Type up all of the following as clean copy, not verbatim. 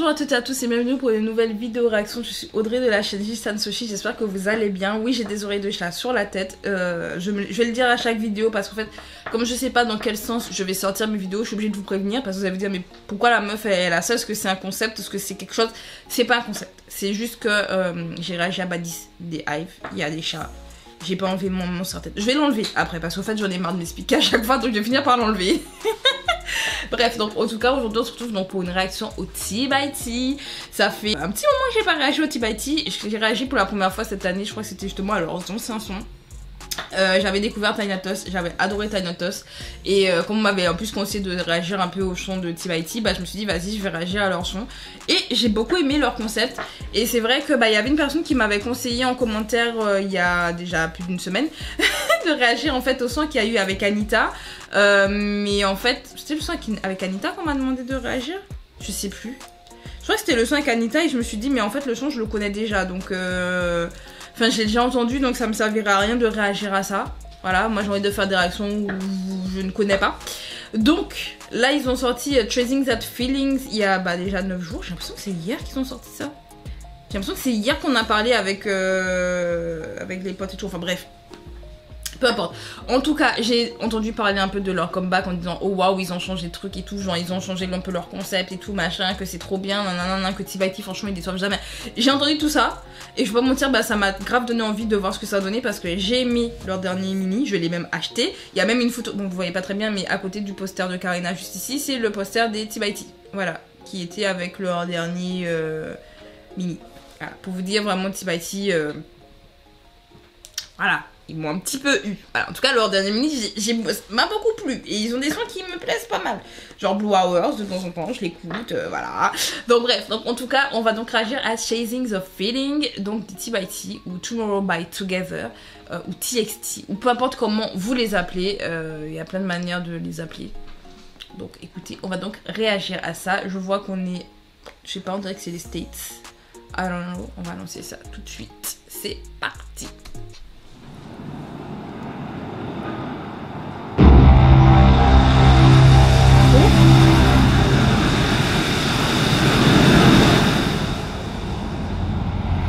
Bonjour à toutes et à tous et bienvenue pour une nouvelle vidéo réaction. Je suis Audrey de la chaîne Jistan Soshi, j'espère que vous allez bien. Oui, j'ai des oreilles de chat sur la tête, je vais le dire à chaque vidéo parce qu'en fait, comme je sais pas dans quel sens je vais sortir mes vidéos, je suis obligée de vous prévenir parce que vous allez vous dire mais pourquoi la meuf elle a ça, est-ce que c'est un concept, est-ce que c'est quelque chose? C'est pas un concept, c'est juste que j'ai réagi à Badis des Hives, il y a des chats. J'ai pas enlevé mon sur la tête. Je vais l'enlever après parce qu'en fait j'en ai marre de m'expliquer à chaque fois donc je vais finir par l'enlever. Bref, donc en tout cas aujourd'hui on se retrouve donc pour une réaction au Tea by Tea. Ça fait un petit moment que j'ai pas réagi au Tea by Tea. J'ai réagi pour la première fois cette année, je crois que c'était justement à leurs anciens sons. J'avais découvert Tiny Toss, j'avais adoré Tiny Toss et comme on m'avait en plus conseillé de réagir un peu au son de Tea by Tea, bah, je me suis dit vas-y je vais réagir à leur son et j'ai beaucoup aimé leur concept. Et c'est vrai que y avait une personne qui m'avait conseillé en commentaire il y a déjà plus d'une semaine de réagir en fait au son qu'il y a eu avec Anita, mais en fait c'était le son avec Anita qu'on m'a demandé de réagir, je sais plus, je crois que c'était le son avec Anita et je me suis dit mais en fait le son je le connais déjà donc enfin, j'ai déjà entendu, donc ça me servirait à rien de réagir à ça. Voilà, moi j'ai envie de faire des réactions où je ne connais pas. Donc, là ils ont sorti Tracing That Feelings il y a déjà 9 jours. J'ai l'impression que c'est hier qu'ils ont sorti ça. J'ai l'impression que c'est hier qu'on a parlé avec les potes et tout. Enfin bref. Peu importe. En tout cas, j'ai entendu parler un peu de leur comeback en disant oh waouh, ils ont changé de trucs et tout, genre ils ont changé un peu leur concept et tout, machin, que c'est trop bien, nanana, que Tea by Tea, franchement ils déçoivent jamais. J'ai entendu tout ça et je vais pas mentir, ça m'a grave donné envie de voir ce que ça donnait parce que j'ai aimé leur dernier mini, je l'ai même acheté. Il y a même une photo, donc vous voyez pas très bien, mais à côté du poster de Karina juste ici, c'est le poster des Tea by Tea. Voilà, qui était avec leur dernier mini. Voilà, pour vous dire vraiment Tea by Tea, voilà. Ils m'ont un petit peu eu. Voilà, en tout cas, leur dernier mini m'a beaucoup plu. Et ils ont des sons qui me plaisent pas mal. Genre Blue Hours, de temps en temps, je l'écoute, voilà. Donc bref, donc, en tout cas, on va donc réagir à Chasing the Feeling, donc de Tea by Tea, ou Tomorrow by Together, ou TXT, ou peu importe comment vous les appelez. Il y a plein de manières de les appeler. Donc écoutez, on va donc réagir à ça. Je vois qu'on est, je sais pas, on dirait que c'est les States. I don't know, on va lancer ça tout de suite. C'est parti.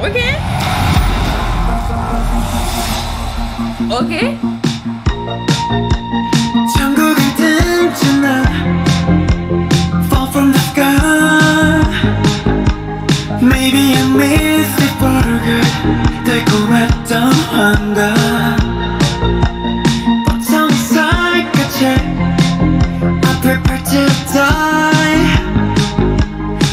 Ok. Ok. Fall from the sky. Maybe I missed it for good. 달콤했던 환각. 벅찬 살갗에 I prepare to die.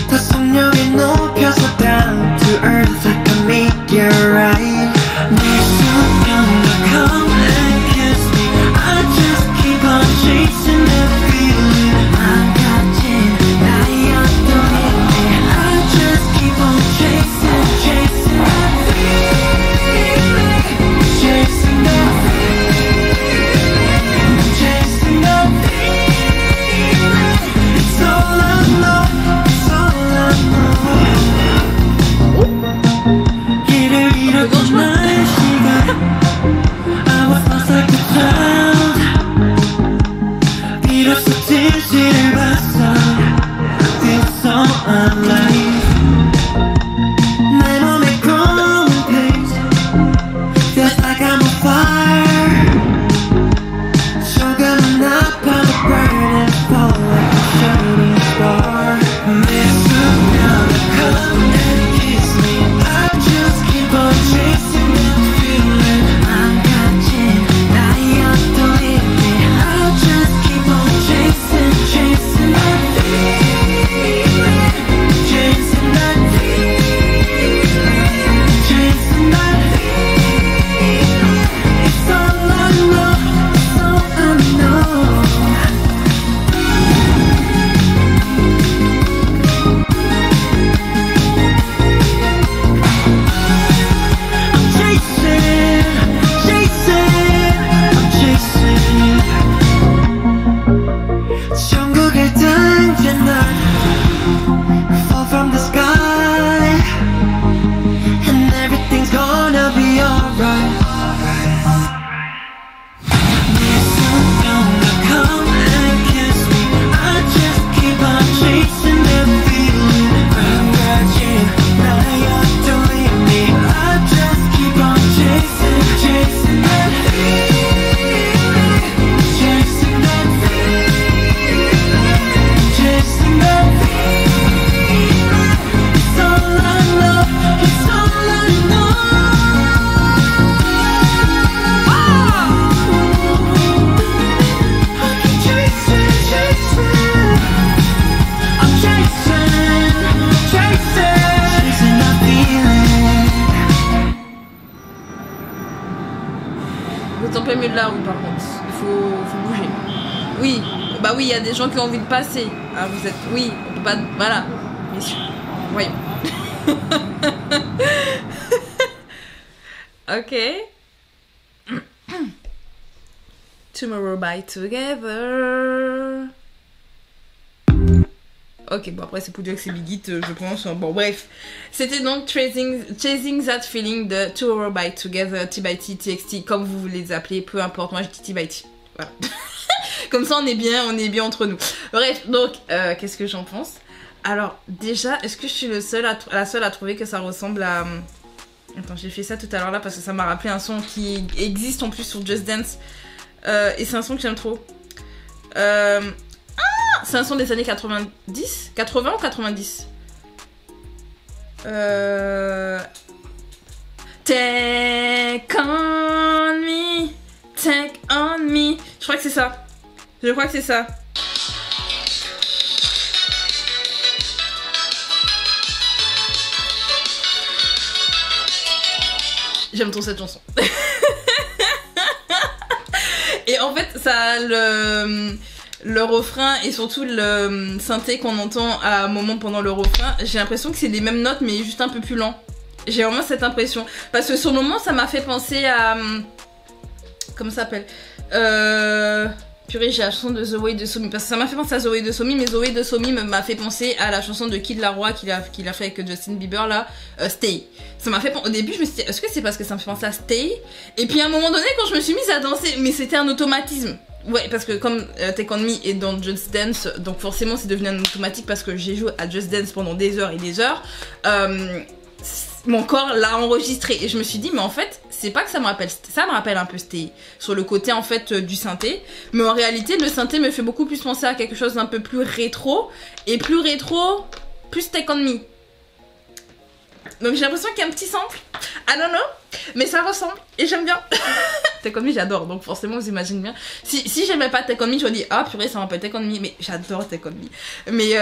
더 성령이 높여서 down to earth like a meteorite. 네 수면과 come and kiss me. I just keep on chasing that feeling. 망가진 나의 어떤 힘이. I just keep on chasing that feeling. Chasing that feeling. Chasing that feeling. It's all I know. It's all I know. 길을 잃었던 나의 시간. I was lost like a child. 비로소 진실을 봤어. Feel so alive. 내 몸에 growing pains. Feels like I'm on fire. 조금은 아파도 burning, fall like a shining star. 미스면 come and kiss me. I just keep on chasing that feeling. 망가진 나의 어떤 힘이. I just keep on chasing that feeling. Chasing that feeling. Chasing that feeling. It's all I know. It's all I know. I'm chasing, I'm chasing. 천국을 당겨 난 fall from the sky, and everything's gonna be alright. 네 손편과 come and kiss me. I just keep on chasing that feeling. êtes en plein milieu de la rue par contre. Il faut bouger. Oui, bah oui, il y a des gens qui ont envie de passer. Ah, vous êtes. Oui, on peut pas. Voilà. Messieurs. Voyons. Ok. Tomorrow by Together. Ok, bon après c'est pour dire que c'est Big Hit, je pense. Bon bref, c'était donc Chasing That Feeling de Tomorrow by Together, T by T, TXT, comme vous voulez les appeler, peu importe, moi je dis T by T. Voilà. Comme ça on est bien entre nous. Bref, donc qu'est-ce que j'en pense? Alors déjà, est-ce que je suis la seule à trouver que ça ressemble à... Attends, j'ai fait ça tout à l'heure là parce que ça m'a rappelé un son qui existe en plus sur Just Dance. Et c'est un son que j'aime trop. C'est un son des années 90 80 ou 90 Take on me, take on me. Je crois que c'est ça. Je crois que c'est ça. J'aime trop cette chanson. Et en fait, ça a le refrain et surtout le synthé qu'on entend à un moment pendant le refrain, j'ai l'impression que c'est les mêmes notes mais juste un peu plus lent. J'ai vraiment cette impression. Parce que sur le moment, ça m'a fait penser à... Comment ça s'appelle Purée, j'ai la chanson de Zoé de Somi. Parce que ça m'a fait penser à Zoé de Somi, mais Zoé de Somi m'a fait penser à la chanson de Kid Laroi qu'il a fait avec Justin Bieber là, Stay. Ça m'a fait penser... Au début, je me suis dit, est-ce que c'est parce que ça me fait penser à Stay? Et puis à un moment donné, quand je me suis mise à danser, mais c'était un automatisme. Ouais, parce que comme Take On Me est dans Just Dance, donc forcément c'est devenu un automatique parce que j'ai joué à Just Dance pendant des heures et des heures. Mon corps l'a enregistré et je me suis dit mais en fait c'est pas que ça me rappelle un peu Stay sur le côté en fait du synthé, mais en réalité le synthé me fait beaucoup plus penser à quelque chose d'un peu plus rétro et plus Take On Me. Donc j'ai l'impression qu'il y a un petit sample, I don't know, mais ça ressemble et j'aime bien. Take On Me j'adore, donc forcément vous imaginez bien. Si j'aimais pas Take On Me, je me dis ah purée ça m'appelle Take On Me, mais j'adore Take On Me. Mais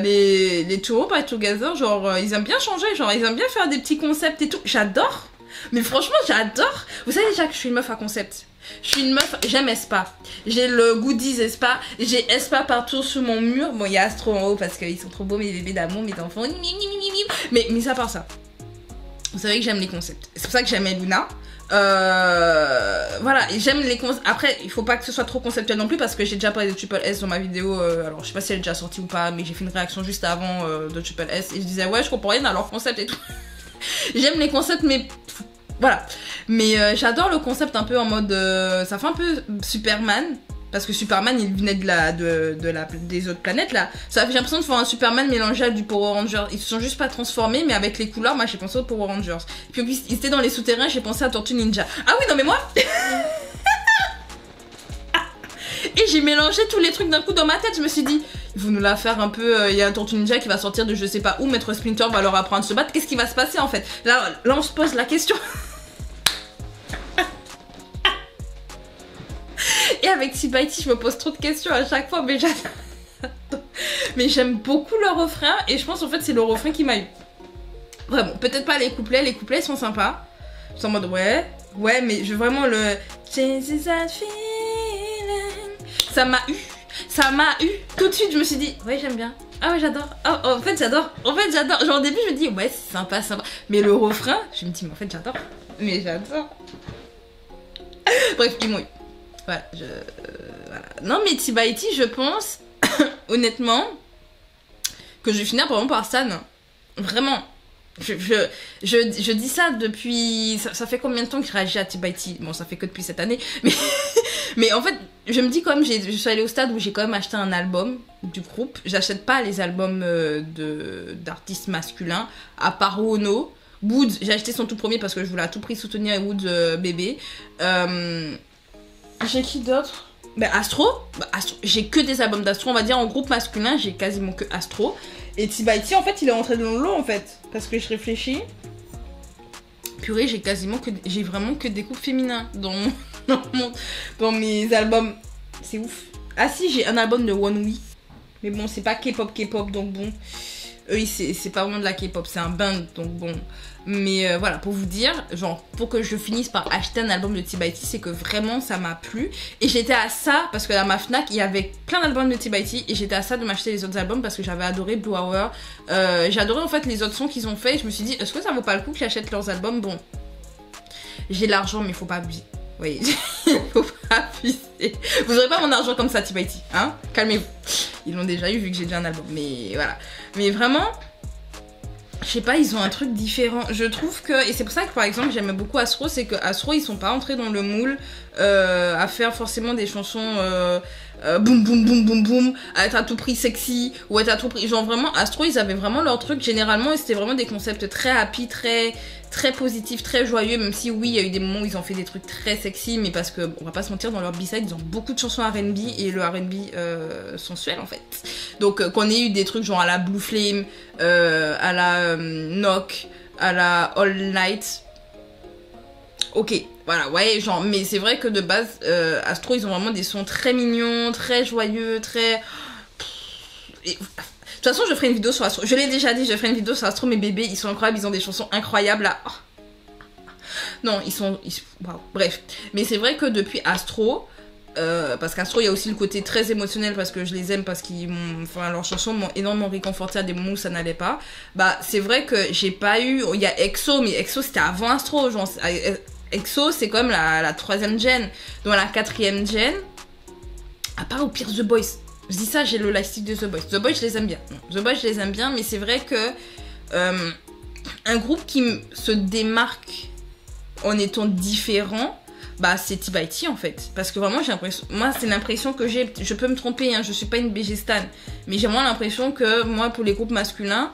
les Tomorrow by Together, genre ils aiment bien changer, genre ils aiment bien faire des petits concepts et tout, j'adore. Mais franchement j'adore. Vous savez déjà que je suis une meuf à concept. Je suis une meuf, j'aime Espa. J'ai le goodies Espa, j'ai Espa partout sur mon mur. Bon, il y a Astro en haut parce qu'ils sont trop beaux, mes bébés d'amour, mes enfants. Mais mis à part ça, vous savez que j'aime les concepts. C'est pour ça que j'aime Luna. Voilà, et j'aime les concepts. Après, il faut pas que ce soit trop conceptuel non plus parce que j'ai déjà parlé de Triple S dans ma vidéo. Alors, je sais pas si elle est déjà sortie ou pas, mais j'ai fait une réaction juste avant de Triple S et je disais, ouais, je comprends rien dans leur concept et tout. J'aime les concepts, mais. Voilà, mais j'adore le concept un peu en mode, ça fait un peu Superman, parce que Superman il venait des autres planètes là, ça j'ai l'impression de faire un Superman mélangé à du Power Rangers, ils se sont juste pas transformés mais avec les couleurs, moi j'ai pensé aux Power Rangers, puis ils étaient dans les souterrains, j'ai pensé à Tortue Ninja, ah oui non mais moi et j'ai mélangé tous les trucs d'un coup dans ma tête, je me suis dit, ils vont nous la faire un peu, il y a un Tortue Ninja qui va sortir de je sais pas où, Maître Splinter va leur apprendre à se battre, qu'est-ce qui va se passer en fait, là on se pose la question. Et avec T by T, je me pose trop de questions à chaque fois, mais mais j'aime beaucoup le refrain et je pense en fait c'est le refrain qui m'a eu. Vraiment, peut-être pas les couplets sont sympas. Je suis en mode ouais, mais je veux vraiment le Chasing That Feeling. Ça m'a eu. Tout de suite, je me suis dit ouais, j'aime bien. Ah ouais, j'adore. Oh, en fait, j'adore. Genre au début, je me dis ouais, c'est sympa. Mais le refrain, je me dis mais en fait, j'adore. Bref, ils m'ont eu. Voilà, voilà. Non mais T by T, je pense honnêtement que je vais finir par Stan. Vraiment. Je dis ça depuis... Ça fait combien de temps que je réagis à T by T? Bon, ça fait que depuis cette année. Mais en fait, je me dis quand même, je suis allée au stade où j'ai quand même acheté un album du groupe. J'achète pas les albums d'artistes masculins, à part Wono. Woods, j'ai acheté son tout premier parce que je voulais à tout prix soutenir Woods bébé. J'ai qui d'autre? Astro. J'ai que des albums d'Astro, on va dire en groupe masculin, j'ai quasiment que Astro. Et T by T, en fait, il est rentré dans le lot en fait. Parce que je réfléchis. Purée, j'ai vraiment que des groupes féminins dans mes albums. C'est ouf. Ah si, j'ai un album de One We. Mais bon, c'est pas K-pop, donc bon. eux c'est pas vraiment de la K-pop, c'est un band, donc bon. Mais voilà, pour vous dire, genre, pour que je finisse par acheter un album de T-by-T, c'est que vraiment ça m'a plu. Et j'étais à ça, parce que dans ma Fnac, il y avait plein d'albums de T-by-T, et j'étais à ça de m'acheter les autres albums parce que j'avais adoré Blue Hour. J'ai adoré en fait les autres sons qu'ils ont fait, et je me suis dit, est-ce que ça vaut pas le coup que j'achète leurs albums? Bon, j'ai l'argent, mais faut pas abuser. Oui, faut pas abuser. Vous aurez pas mon argent comme ça, T-by-T, hein? Calmez-vous. Ils l'ont déjà eu vu que j'ai déjà un album, mais voilà. Mais vraiment... Je sais pas, ils ont un truc différent. Je trouve que, et c'est pour ça que par exemple j'aime beaucoup Astro, c'est que Astro ils sont pas entrés dans le moule à faire forcément des chansons boum boum boum boum boum, à être à tout prix sexy ou être à tout prix. Genre vraiment Astro ils avaient vraiment leur truc généralement et c'était vraiment des concepts très happy, très positifs, très joyeux, même si oui il y a eu des moments où ils ont fait des trucs très sexy, mais parce que on va pas se mentir, dans leur B-side ils ont beaucoup de chansons R&B et le R&B sensuel en fait. Donc qu'on ait eu des trucs genre à la Blue Flame, à la Knock, à la All Night, ok, voilà, ouais, genre, mais c'est vrai que de base, Astro, ils ont vraiment des sons très mignons, très joyeux, très... Et... De toute façon, je ferai une vidéo sur Astro. Je l'ai déjà dit, je ferai une vidéo sur Astro, mes bébés, ils sont incroyables, ils ont des chansons incroyables, là. Oh. Non, ils sont... Wow. Bref, mais c'est vrai que depuis Astro... parce qu'Astro il y a aussi le côté très émotionnel parce que je les aime, parce qu'ils m'ont, enfin leurs chansons m'ont énormément réconforté à des moments où ça n'allait pas. Bah c'est vrai que j'ai pas eu, il y a EXO, mais EXO c'était avant Astro, genre EXO c'est quand même la 3ème gen. Dans la 4ème gen, à part au pire The Boys, je dis ça, j'ai le lightstick de The Boys. The Boys je les aime bien, The Boys je les aime bien, mais c'est vrai que un groupe qui se démarque en étant différent, bah c'est T-by-T en fait, parce que vraiment j'ai l'impression, moi c'est l'impression que j'ai, je peux me tromper hein, je suis pas une BG stan, mais j'ai vraiment l'impression que moi pour les groupes masculins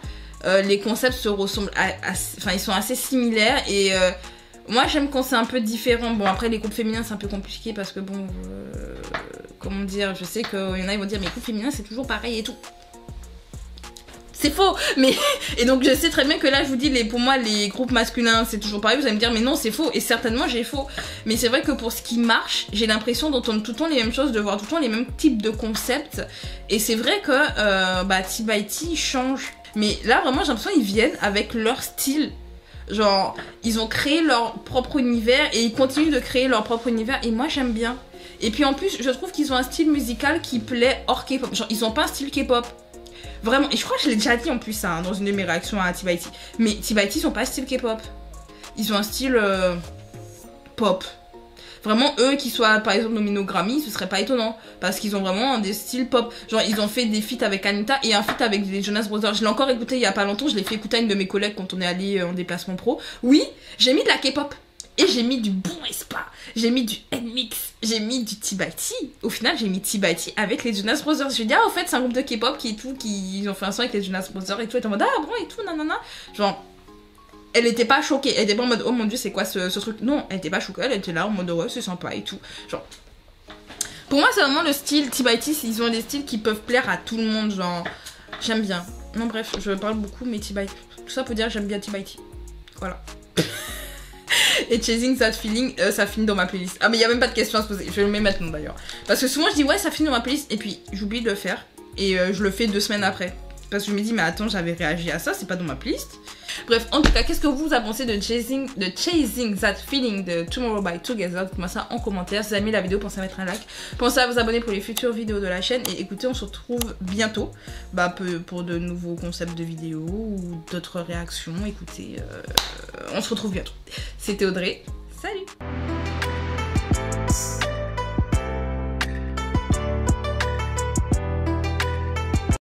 les concepts se ressemblent enfin ils sont assez similaires et moi j'aime quand c'est un peu différent. Bon après les groupes féminins c'est un peu compliqué parce que bon comment dire, je sais qu'il y en a ils vont dire mais les groupes féminins c'est toujours pareil et tout. C'est faux, mais et donc je sais très bien que là je vous dis pour moi les groupes masculins c'est toujours pareil, vous allez me dire mais non c'est faux, et certainement j'ai faux, mais c'est vrai que pour ce qui marche j'ai l'impression d'entendre tout le temps les mêmes choses, de voir tout le temps les mêmes types de concepts, et c'est vrai que bah T-by-T change, mais là vraiment j'ai l'impression qu'ils viennent avec leur style, genre ils ont créé leur propre univers et ils continuent de créer leur propre univers et moi j'aime bien, et puis en plus je trouve qu'ils ont un style musical qui plaît hors K-pop, genre ils ont pas un style K-pop. Vraiment, et je crois que je l'ai déjà dit en plus hein, dans une de mes réactions à T-by-T. Mais T-by-T sont pas style K-pop. Ils ont un style pop. Vraiment, eux qui soient par exemple nominés au Grammy, ce serait pas étonnant. Parce qu'ils ont vraiment des styles pop. Genre, ils ont fait des feats avec Anita et un feat avec les Jonas Brothers. Je l'ai encore écouté il y a pas longtemps. Je l'ai fait écouter à une de mes collègues quand on est allé en déplacement pro. Oui, j'ai mis de la K-pop. Et j'ai mis du bon espoir, j'ai mis du N-Mix, j'ai mis du T-by-T. Au final, j'ai mis T-by-T avec les Jonas Brothers. Je lui ai dit, ah, au fait, c'est un groupe de K-pop qui ils ont fait un son avec les Jonas Brothers et tout. Et en mode, ah bon, et tout, nanana. Genre, elle était pas choquée, elle était pas en mode, oh mon dieu, c'est quoi ce truc. Non, elle était pas choquée, elle était là en mode, ouais, c'est sympa et tout. Genre, pour moi, c'est vraiment le style T-by-T, ils ont des styles qui peuvent plaire à tout le monde. Genre, j'aime bien. Non, bref, je parle beaucoup, mais T-by-T. Tout ça pour dire, j'aime bien T-by-T. Voilà. Et Chasing That Feeling, ça finit dans ma playlist. Ah mais il n'y a même pas de question à se poser, je vais le mettre maintenant d'ailleurs. Parce que souvent je dis ouais ça finit dans ma playlist et puis j'oublie de le faire. Et je le fais 2 semaines après. Parce que je me dis mais attends j'avais réagi à ça, c'est pas dans ma playlist. Bref, en tout cas, qu'est-ce que vous avez pensé de Chasing That Feeling de Tomorrow by Together? Dites-moi ça en commentaire. Si vous avez aimé la vidéo, pensez à mettre un like. Pensez à vous abonner pour les futures vidéos de la chaîne. Et écoutez, on se retrouve bientôt pour de nouveaux concepts de vidéos ou d'autres réactions. Écoutez, on se retrouve bientôt. C'était Audrey. Salut!